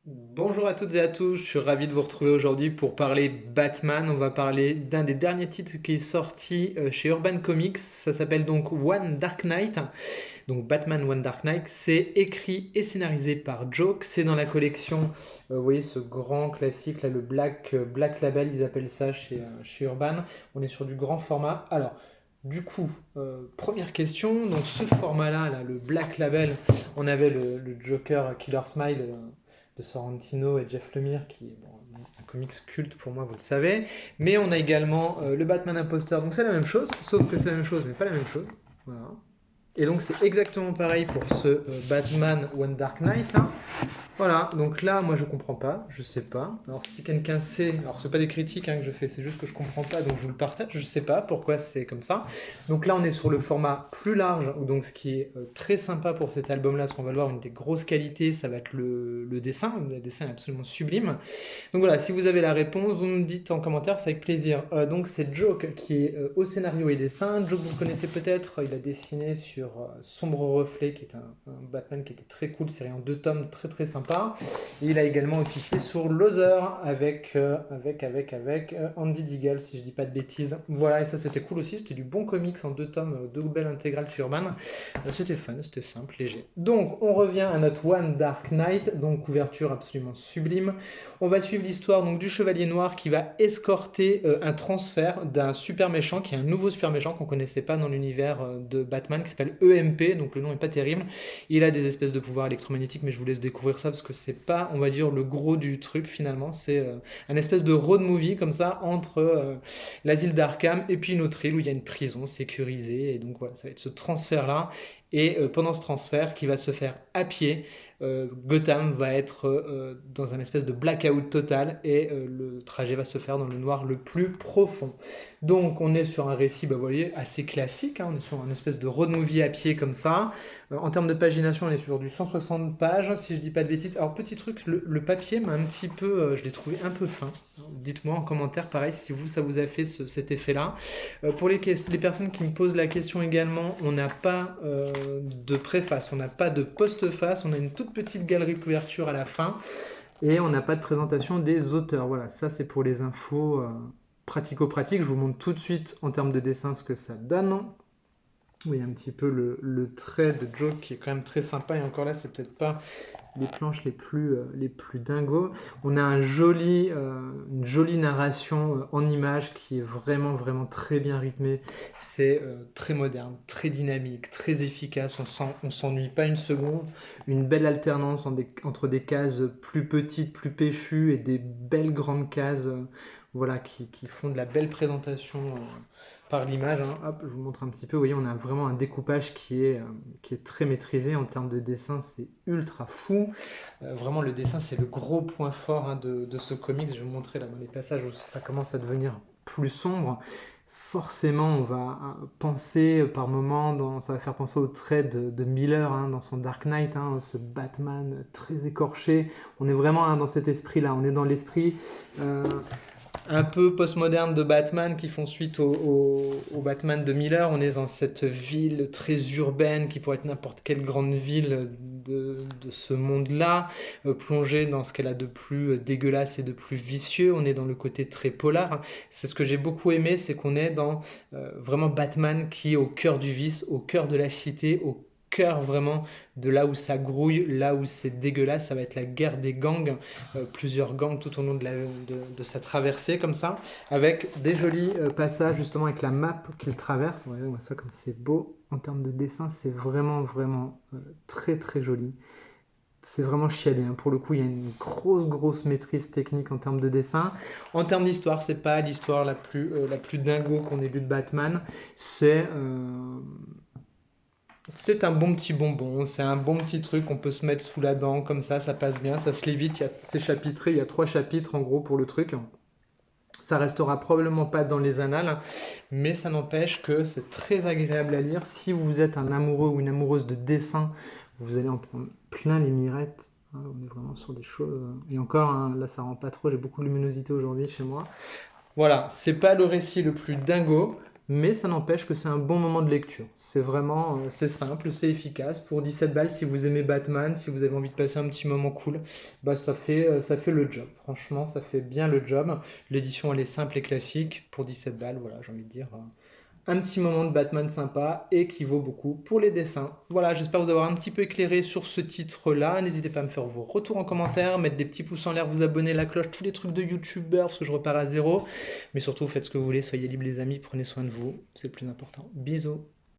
Bonjour à toutes et à tous, je suis ravi de vous retrouver aujourd'hui pour parler Batman. On va parler d'un des derniers titres qui est sorti chez Urban Comics. Ça s'appelle donc One Dark Knight. Donc Batman One Dark Knight, c'est écrit et scénarisé par Joke. C'est dans la collection, vous voyez ce grand classique là, le Black Label, ils appellent ça chez Urban. On est sur du grand format. Alors, du coup, première question, donc ce format-là, là, le Black Label, on avait le Joker Killer Smile de Sorrentino et Jeff Lemire, qui est bon, un comics culte pour moi, vous le savez. Mais on a également le Batman Imposteur, donc c'est la même chose, sauf que c'est la même chose, mais pas la même chose. Voilà. Et donc c'est exactement pareil pour ce Batman One Dark Knight, hein. Voilà, donc là, moi je comprends pas, je sais pas. Alors si quelqu'un sait, alors c'est pas des critiques hein, que je fais, c'est juste que je comprends pas, donc je vous le partage. Je sais pas pourquoi c'est comme ça. Donc là, on est sur le format plus large, donc ce qui est très sympa pour cet album-là, ce qu'on va le voir, une des grosses qualités, ça va être le dessin. Le dessin est absolument sublime. Donc voilà, si vous avez la réponse, vous me dites en commentaire, c'est avec plaisir. Donc c'est Joke qui est au scénario et dessin. Joke, vous le connaissez peut-être, il a dessiné sur Sombre Reflet, qui est un Batman qui était très cool, série en 2 tomes, très très sympa. Et il a également officié sur Loser avec Andy Deagle, si je dis pas de bêtises. Voilà, et ça c'était cool aussi, c'était du bon comics en 2 tomes, 2 belles intégrales chez Urban. C'était fun, c'était simple, léger. Donc on revient à notre One Dark Knight, donc couverture absolument sublime. On va suivre l'histoire donc du Chevalier Noir qui va escorter un transfert d'un super méchant, qui est un nouveau super méchant qu'on connaissait pas dans l'univers de Batman, qui s'appelle EMP, donc le nom est pas terrible. Il a des espèces de pouvoirs électromagnétiques, mais je vous laisse découvrir ça parce que c'est pas, on va dire, le gros du truc finalement. C'est un espèce de road movie comme ça entre l'asile d'Arkham et puis une autre île où il y a une prison sécurisée. Et donc voilà, ça va être ce transfert-là. Et pendant ce transfert qui va se faire à pied, Gotham va être dans un espèce de blackout total et le trajet va se faire dans le noir le plus profond. Donc on est sur un récit, bah, vous voyez, assez classique, hein, on est sur un espèce de road movie à pied comme ça. En termes de pagination, on est sur du 160 pages, si je dis pas de bêtises. Alors petit truc, le papier m'a un petit peu, je l'ai trouvé un peu fin. Dites-moi en commentaire, pareil, si vous, ça vous a fait cet effet-là. Pour les personnes qui me posent la question également, on n'a pas de préface, on n'a pas de postface, on a une toute petite galerie de couverture à la fin et on n'a pas de présentation des auteurs. Voilà, ça c'est pour les infos pratico-pratiques. Je vous montre tout de suite en termes de dessin ce que ça donne. Oui, un petit peu le trait de Joe qui est quand même très sympa et encore là c'est peut-être pas les planches les plus dingos. On a une jolie narration en images qui est vraiment, vraiment très bien rythmée. C'est très moderne, très dynamique, très efficace. On s'ennuie pas une seconde. Une belle alternance entre des cases plus petites, plus péchues et des belles grandes cases voilà, qui font de la belle présentation par l'image, hein. Hop, je vous montre un petit peu. Vous voyez, on a vraiment un découpage qui est très maîtrisé en termes de dessin. C'est ultra fou. Vraiment, le dessin, c'est le gros point fort hein, de ce comics. Je vais vous montrer là dans les passages où ça commence à devenir plus sombre. Forcément, on va penser par moments, ça va faire penser au trait de Miller hein, dans son Dark Knight, hein, ce Batman très écorché. On est vraiment hein, dans cet esprit-là. On est dans l'esprit un peu postmoderne de Batman qui font suite au Batman de Miller. On est dans cette ville très urbaine qui pourrait être n'importe quelle grande ville de ce monde-là, plongée dans ce qu'elle a de plus dégueulasse et de plus vicieux. On est dans le côté très polar. C'est ce que j'ai beaucoup aimé, c'est qu'on est dans vraiment Batman qui est au cœur du vice, au cœur de la cité, au cœur vraiment de là où ça grouille, là où c'est dégueulasse. Ça va être la guerre des gangs, plusieurs gangs tout au long de sa traversée comme ça, avec des jolis passages justement avec la map qu'il traverse. Regardez-moi ça comme c'est beau en termes de dessin, c'est vraiment vraiment très très joli. C'est vraiment chiadé, hein. Pour le coup, il y a une grosse maîtrise technique en termes de dessin. En termes d'histoire, c'est pas l'histoire la plus dingo qu'on ait lue de Batman. C'est un bon petit bonbon, c'est un bon petit truc qu'on peut se mettre sous la dent, comme ça passe bien, ça se lit vite, c'est chapitré, il y a 3 chapitres en gros pour le truc. Ça restera probablement pas dans les annales, mais ça n'empêche que c'est très agréable à lire. Si vous êtes un amoureux ou une amoureuse de dessin, vous allez en prendre plein les mirettes. Hein, on est vraiment sur des choses. Et encore, hein, là ça rend pas trop, j'ai beaucoup de luminosité aujourd'hui chez moi. Voilà, c'est pas le récit le plus dingo, mais ça n'empêche que c'est un bon moment de lecture. C'est vraiment, c'est simple, c'est efficace. Pour 17 balles, si vous aimez Batman, si vous avez envie de passer un petit moment cool, bah ça fait le job. Franchement, ça fait bien le job. L'édition, elle est simple et classique. Pour 17 balles, voilà, j'ai envie de dire, un petit moment de Batman sympa et qui vaut beaucoup pour les dessins. Voilà, j'espère vous avoir un petit peu éclairé sur ce titre-là. N'hésitez pas à me faire vos retours en commentaire, mettre des petits pouces en l'air, vous abonner, la cloche, tous les trucs de youtubeurs, parce que je repars à zéro. Mais surtout, faites ce que vous voulez, soyez libres les amis, prenez soin de vous, c'est le plus important. Bisous.